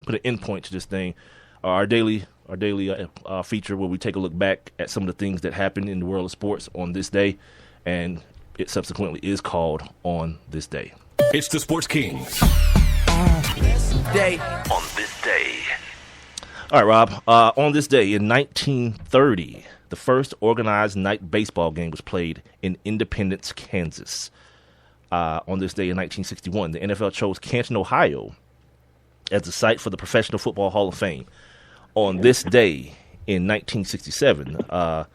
put an end point to this thing. Our daily feature where we take a look back at some of the things that happened in the world of sports on this day, and it subsequently is called On This Day. It's the Sports Kings. On this day. All right, Rob. On this day in 1930, the first organized night baseball game was played in Independence, Kansas. On this day in 1961, the NFL chose Canton, Ohio as the site for the Professional Football Hall of Fame. On this day in 1967, the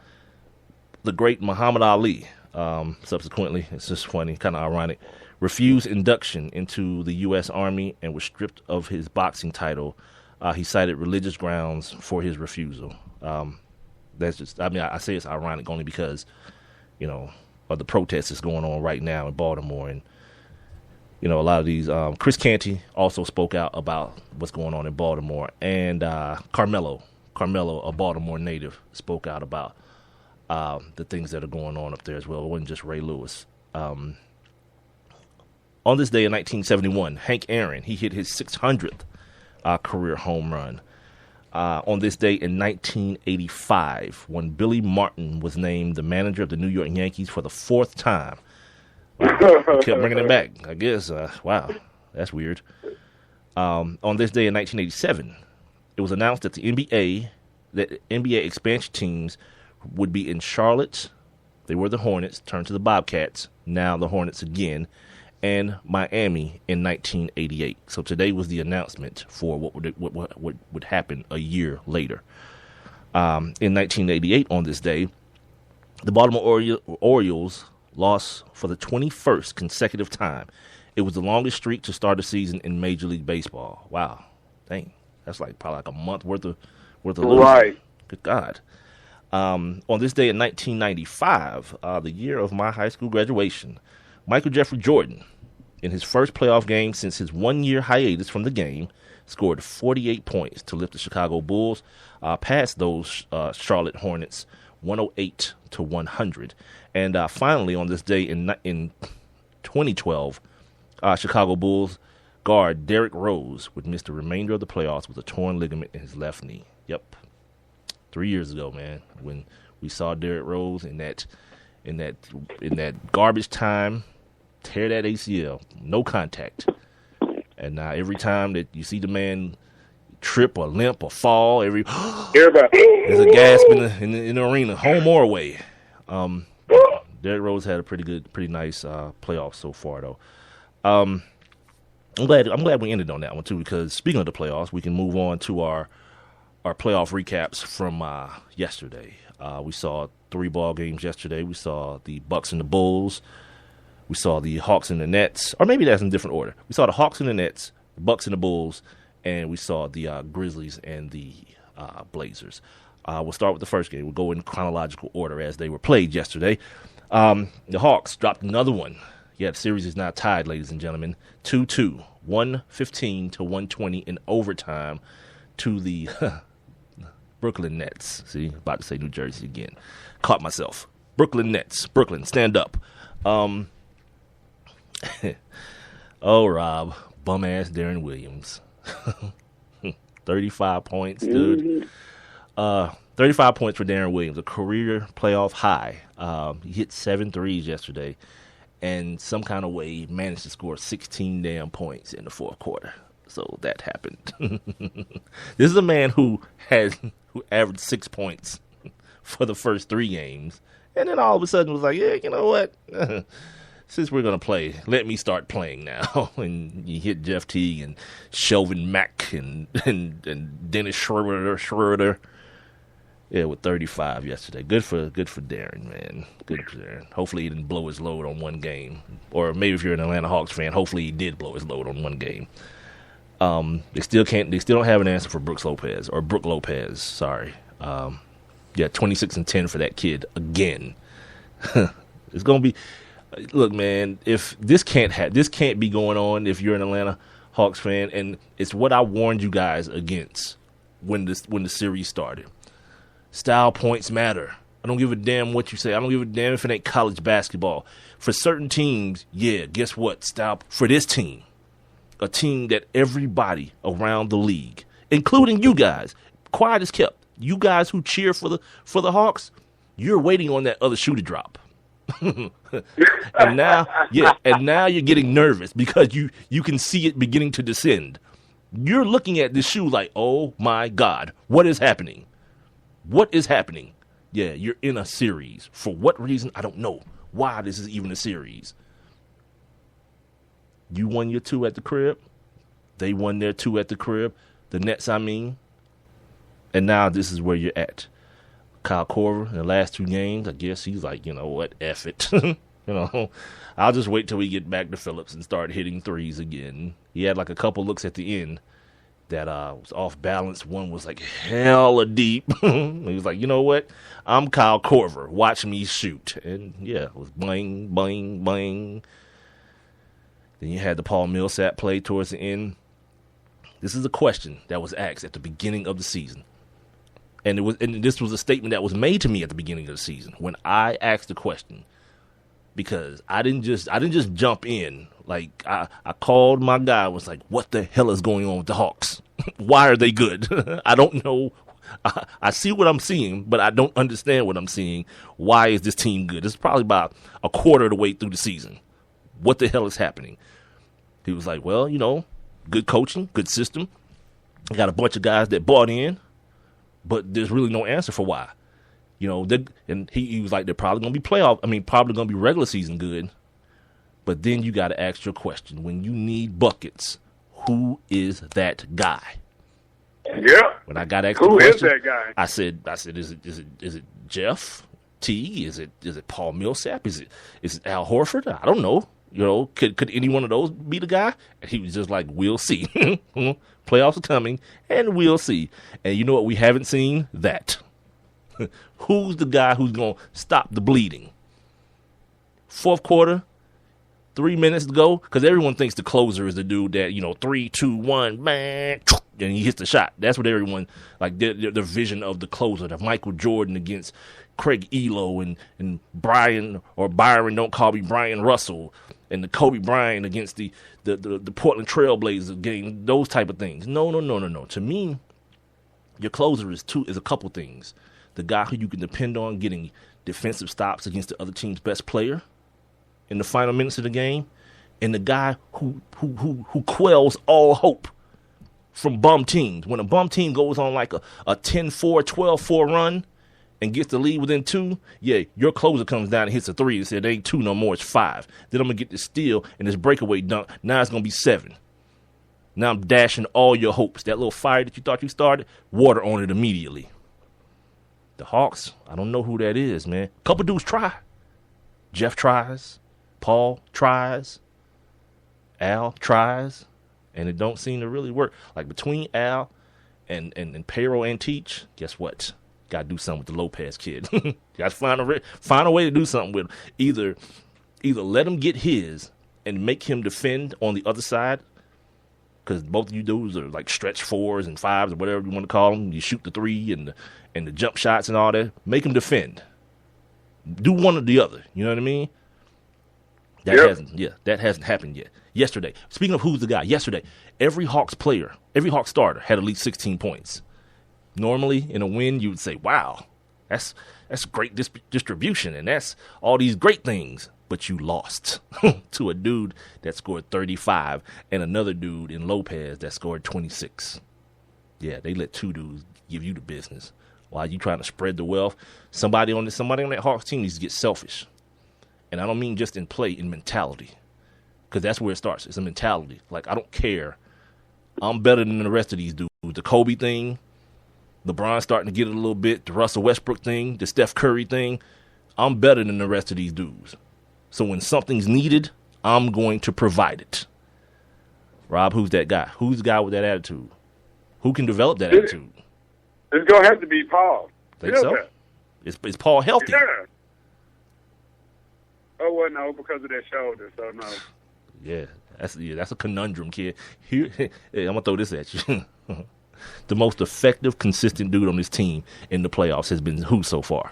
great Muhammad Ali, subsequently, it's just funny, kind of ironic, refused induction into the U.S. Army and was stripped of his boxing title. He cited religious grounds for his refusal. That's just, I say it's ironic only because, of the protests that's going on right now in Baltimore. And, a lot of these, Chris Canty also spoke out about what's going on in Baltimore. And Carmelo, a Baltimore native, spoke out about the things that are going on up there as well. It wasn't just Ray Lewis. On this day in 1971, Hank Aaron, he hit his 600th career home run. On this day in 1985, when Billy Martin was named the manager of the New York Yankees for the fourth time. Kept bringing it back, I guess. Wow, that's weird. On this day in 1987, it was announced that the NBA expansion teams would be in Charlotte. They were the Hornets, turned to the Bobcats, now the Hornets again, and Miami in 1988. So today was the announcement for what would happen a year later. In 1988, on this day, the Baltimore Orioles lost for the 21st consecutive time. It was the longest streak to start a season in Major League Baseball. Wow, dang, that's probably a month worth of losing. Right. Good God. On this day in 1995, the year of my high school graduation, Michael Jeffrey Jordan, in his first playoff game since his one-year hiatus from the game, scored 48 points to lift the Chicago Bulls past those Charlotte Hornets 108-100. And finally, on this day in 2012, Chicago Bulls guard Derrick Rose would miss the remainder of the playoffs with a torn ligament in his left knee. Yep, 3 years ago, man, when we saw Derrick Rose in that garbage time tear that ACL, no contact. And now every time that you see the man trip or limp or fall, there's a gasp in the arena, home or away. Derrick Rose had a pretty nice playoff so far, though. I'm glad we ended on that one too, because speaking of the playoffs, we can move on to our playoff recaps from yesterday. We saw 3 ball games yesterday. We saw the Bucks and the Bulls. We saw the Hawks and the Nets, or maybe that's in a different order. We saw the Hawks and the Nets, the Bucks and the Bulls, and we saw the Grizzlies and the Blazers. We'll start with the first game. We'll go in chronological order as they were played yesterday. The Hawks dropped another one. Yeah, the series is now tied, ladies and gentlemen, 2-2, 115-120 in overtime to the Brooklyn Nets. See, about to say New Jersey again. Caught myself. Brooklyn Nets. Brooklyn, stand up. Oh, Rob, bum-ass Darren Williams. 35 points, dude. 35 points for Darren Williams, a career playoff high. He hit 7 threes yesterday, and some kind of way managed to score 16 damn points in the fourth quarter. So that happened. This is a man who averaged 6 points for the first 3 games, and then all of a sudden was like, yeah, you know what? Since we're going to play, let me start playing now. And you hit Jeff Teague and Shelvin Mack and Dennis Schroeder. Yeah, with 35 yesterday. Good for Darren, man. Good for Darren. Hopefully he didn't blow his load on one game. Or maybe if you're an Atlanta Hawks fan, hopefully he did blow his load on one game. They still don't have an answer for Brook Lopez, sorry. 26 and 10 for that kid again. It's going to be, look, man, if this can't be going on if you're an Atlanta Hawks fan, and it's what I warned you guys against when the series started. Style points matter. I don't give a damn what you say. I don't give a damn if it ain't college basketball. For certain teams, yeah, guess what? Style for this team. a team that everybody around the league, including you guys, quiet as kept. You guys who cheer for the Hawks, you're waiting on that other shoe to drop. and now you're getting nervous because you can see it beginning to descend. You're looking at this shoe like, oh my God, what is happening? What is happening? Yeah, you're in a series. For what reason? I don't know why this is even a series. You won your 2 at the crib. They won their 2 at the crib. The Nets, I mean. And now this is where you're at. Kyle Korver in the last 2 games, I guess he's like, you know what, F it. I'll just wait till we get back to Phillips and start hitting threes again. He had like a couple looks at the end that was off balance. One was like hella deep. He was like, you know what, I'm Kyle Korver. Watch me shoot. And yeah, it was bang, bang, bang. Then you had the Paul Millsap play towards the end. This is a question that was asked at the beginning of the season. And this was a statement that was made to me at the beginning of the season when I asked the question, because I didn't just jump in. Like I called my guy, was like, what the hell is going on with the Hawks? Why are they good? I don't know. I see what I'm seeing, but I don't understand what I'm seeing. Why is this team good? It's probably about a quarter of the way through the season. What the hell is happening? He was like, well, good coaching, good system. I got a bunch of guys that bought in. But there's really no answer for why. And he was like, they're probably going to be probably going to be regular season good. But then you got to ask your question. When you need buckets, who is that guy? Yeah. When I got asked who the question, is that guy? I said, is it Jeff T? Is it Paul Millsap? Is it Al Horford? I don't know. Could any one of those be the guy? And he was just like, we'll see. Playoffs are coming, and we'll see. And you know what we haven't seen? That. Who's the guy who's going to stop the bleeding? Fourth quarter, 3 minutes to go, because everyone thinks the closer is the dude that, 3, 2, 1, bang, and he hits the shot. That's what everyone, like, their vision of the closer, the Michael Jordan against Craig Elo and Brian, or Byron, don't call me Brian Russell, and the Kobe Bryant against the Portland Trailblazers game, those type of things. No. To me, your closer is a couple things. The guy who you can depend on getting defensive stops against the other team's best player in the final minutes of the game, and the guy who quells all hope from bum teams. When a bum team goes on like a 10-4, 12-4 run and gets the lead within 2, yeah, your closer comes down and hits a 3 and says, it ain't 2 no more, it's 5. Then I'm going to get this steal and this breakaway dunk. Now it's going to be 7. Now I'm dashing all your hopes. That little fire that you thought you started, water on it immediately. The Hawks, I don't know who that is, man. A couple dudes try. Jeff tries. Paul tries. Al tries. And it don't seem to really work. Like between Al and Pero and Teach, guess what? Got to do something with the Lopez kid. Got to find a way to do something with him. Either let him get his and make him defend on the other side, because both of you dudes are like stretch 4s and 5s or whatever you want to call them. You shoot the 3 and the jump shots and all that. Make him defend. Do one or the other. You know what I mean? That hasn't happened yet. Yesterday, speaking of who's the guy, every Hawks starter had at least 16 points. Normally, in a win, you would say, wow, that's great distribution, and that's all these great things. But you lost to a dude that scored 35 and another dude in Lopez that scored 26. Yeah, they let 2 dudes give you the business while you trying to spread the wealth. Somebody on that Hawks team needs to get selfish. And I don't mean just in play, in mentality. Because that's where it starts. It's a mentality. Like, I don't care. I'm better than the rest of these dudes. The Kobe thing, LeBron starting to get it a little bit, the Russell Westbrook thing, the Steph Curry thing. I'm better than the rest of these dudes. So when something's needed, I'm going to provide it. Rob, who's that guy? Who's the guy with that attitude? Who can develop that attitude? It's going to have to be Paul. Think so? Is Paul healthy? Yeah. Oh, well, no, because of that shoulder, so no. Yeah, that's a conundrum, kid. Here, hey, I'm going to throw this at you. The most effective, consistent dude on this team in the playoffs has been who so far?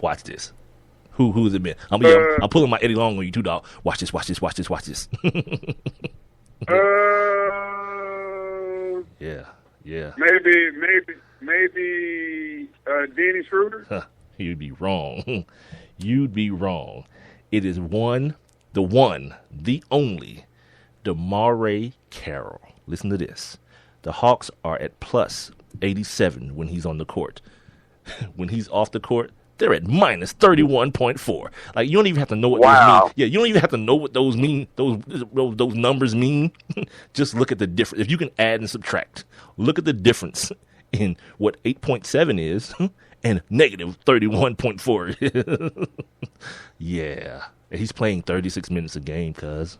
Watch this. Who's it been? I'm pulling my Eddie Long on you too, dog. Watch this. Yeah. Yeah. Maybe Dennis Schroeder. You'd be wrong. You'd be wrong. It is the only, DeMarais Carroll. Listen to this. The Hawks are at plus 87 when he's on the court. When he's off the court, they're at minus 31.4. Like, you don't even have to know what those mean. Yeah, you don't even have to know what those mean. Those numbers mean. Just look at the difference. If you can add and subtract, look at the difference in what 8.7 is and negative 31.4. Yeah, and he's playing 36 minutes a game, cuz.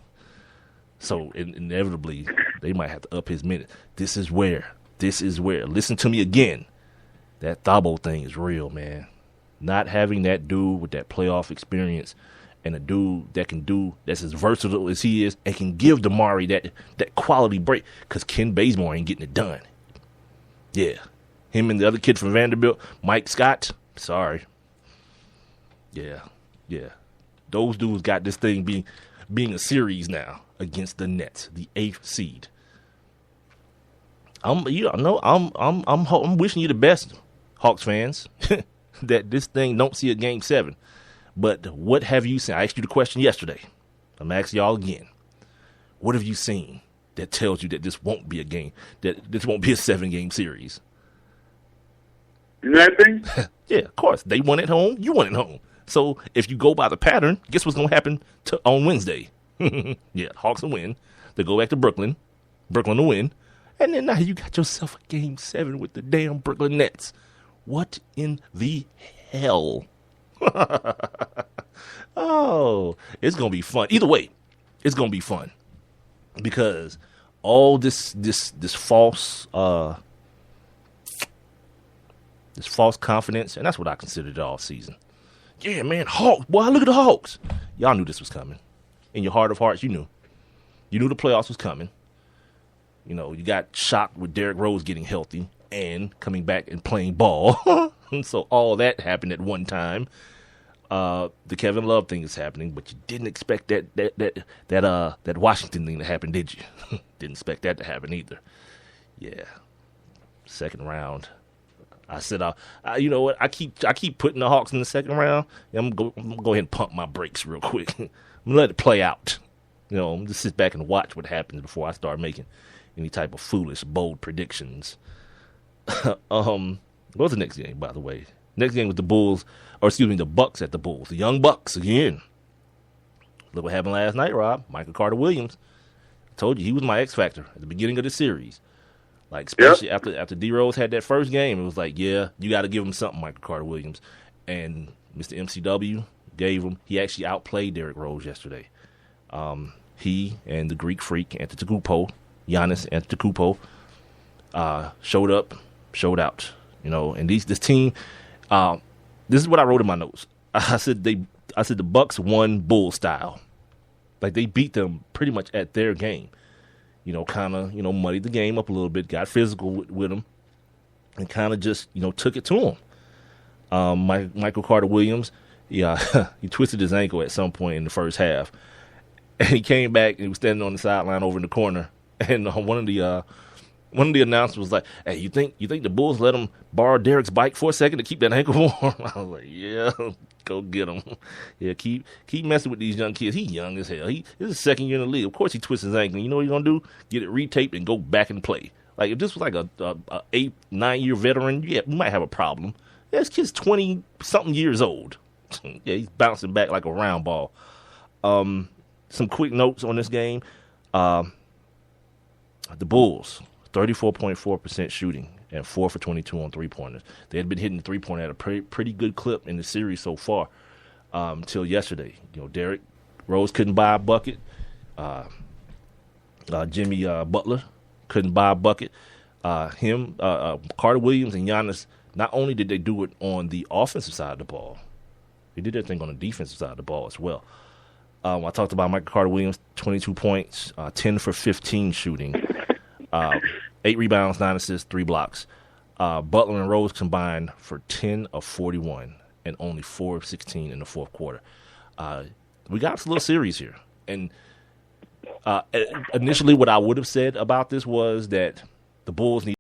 So inevitably, they might have to up his minute. This is where. Listen to me again. That Thabo thing is real, man. Not having that dude with that playoff experience and a dude that's as versatile as he is and can give DeMarais that quality break, because Ken Bazemore ain't getting it done. Yeah. Him and the other kid from Vanderbilt, Mike Scott, sorry. Yeah. Those dudes got this thing being a series now against the Nets, the 8th seed. I'm wishing you the best, Hawks fans, that this thing don't see a Game 7. But what have you seen? I asked you the question yesterday. I'm asking y'all again. What have you seen that tells you that this won't be a game, that this won't be a 7-game series? Nothing. Yeah, of course. They won at home. You won at home. So if you go by the pattern, guess what's going to happen on Wednesday? Yeah, Hawks will win. They go back to Brooklyn. Brooklyn will win. And then now you got yourself a Game 7 with the damn Brooklyn Nets. What in the hell? Oh, it's going to be fun. Either way, it's going to be fun. Because all this false confidence, and that's what I considered it all season. Yeah, man, Hawks. Boy, look at the Hawks. Y'all knew this was coming. In your heart of hearts, you knew. You knew the playoffs was coming. You know, you got shocked with Derrick Rose getting healthy and coming back and playing ball. So all that happened at one time. The Kevin Love thing is happening, but you didn't expect that Washington thing to happen, did you? Didn't expect that to happen either. Yeah. Second round. I said, you know what? I keep putting the Hawks in the second round. I'm gonna go ahead and pump my brakes real quick. I'm gonna let it play out. You know, I'm gonna just sit back and watch what happens before I start making any type of foolish, bold predictions. What was the next game, by the way? Next game was the Bucks at the Bulls. The young Bucks again. Look what happened last night, Rob. Michael Carter Williams. I told you he was my X factor at the beginning of the series. Like, especially after D Rose had that first game, it was like, yeah, you got to give him something, Michael Carter Williams. And Mr. MCW gave him. He actually outplayed Derrick Rose yesterday. He and the Greek freak Giannis Antetokounmpo, showed up, showed out. You know, and this team. This is what I wrote in my notes. I said the Bucks won Bull style. Like, they beat them pretty much at their game. You know, kind of, muddied the game up a little bit, got physical with them, and kind of just, took it to him. Michael Carter Williams, he twisted his ankle at some point in the first half. And he came back and he was standing on the sideline over in the corner. And one of the announcers was like, "Hey, you think the Bulls let him borrow Derek's bike for a second to keep that ankle warm?" I was like, "Yeah, go get him. Yeah, keep messing with these young kids. He's young as hell. This is his second year in the league. Of course he twists his ankle. You know what he's gonna do? Get it retaped and go back and play. Like, if this was like a 8-9 year veteran, yeah, we might have a problem. Yeah, this kid's 20-something years old. Yeah, he's bouncing back like a round ball." Some quick notes on this game. The Bulls, 34.4% shooting and 4 for 22 on three-pointers. They had been hitting the three-pointer at a pretty good clip in the series so far until yesterday. Derrick Rose couldn't buy a bucket. Jimmy Butler couldn't buy a bucket. Carter Williams and Giannis, not only did they do it on the offensive side of the ball, they did their thing on the defensive side of the ball as well. I talked about Michael Carter Williams, 22 points, 10 for 15 shooting, 8 rebounds, 9 assists, 3 blocks. Butler and Rose combined for 10 of 41 and only 4 of 16 in the fourth quarter. We got a little series here. And Initially, what I would have said about this was that the Bulls need